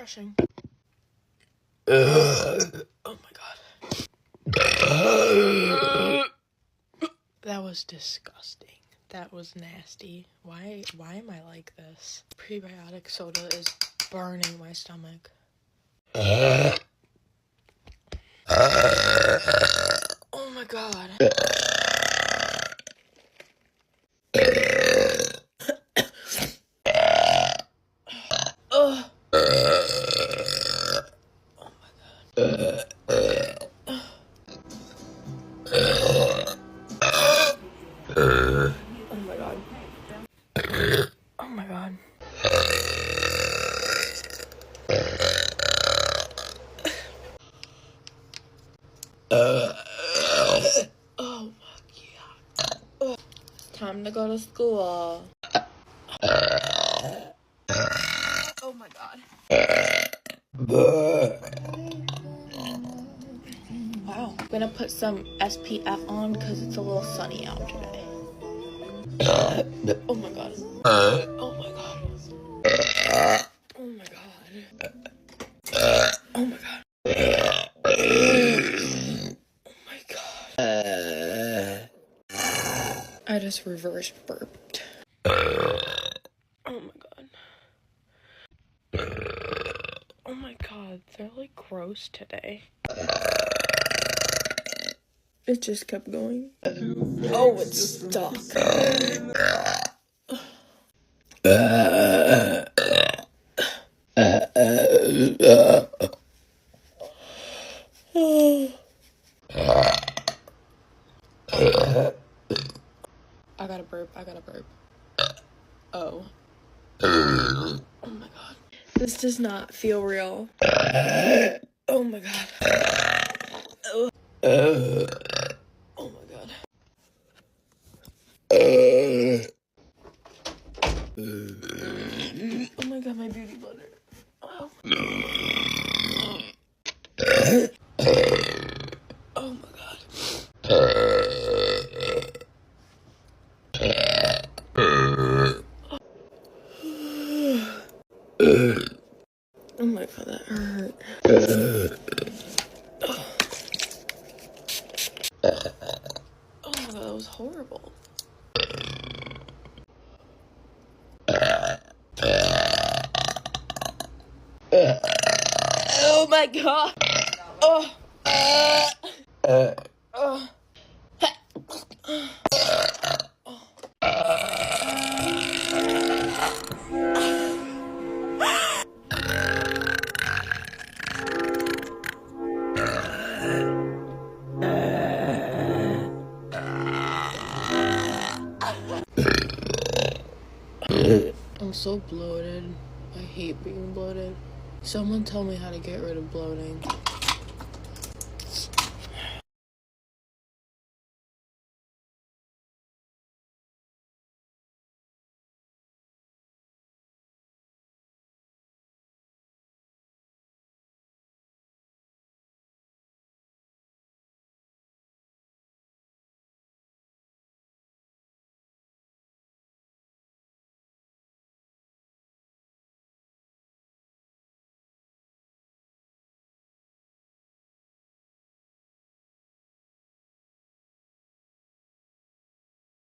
refreshing. Oh my god. That was disgusting. That was nasty. Why am I like this? Prebiotic soda is burning my stomach. Oh my god. Oh my god. Oh my god. Oh my god. Oh my god. Time to go to school. Oh my god. Wow. I'm gonna put some SPF on because it's a little sunny out today. Oh my god. Oh my god. Oh my god. Oh my god. Oh my god. I just reverse burped. Oh my god. Oh my god, they're like gross today. It just kept going. Oh, it's stuck. I gotta burp. Oh. Oh my god. This does not feel real. Oh my god. Oh my god. Oh my god, my beauty blender. Oh. Oh my god. Oh my god, that hurt. Oh my god, that was horrible. Oh my god. Oh. I'm so bloated. I hate being bloated. Someone tell me how to get rid of bloating.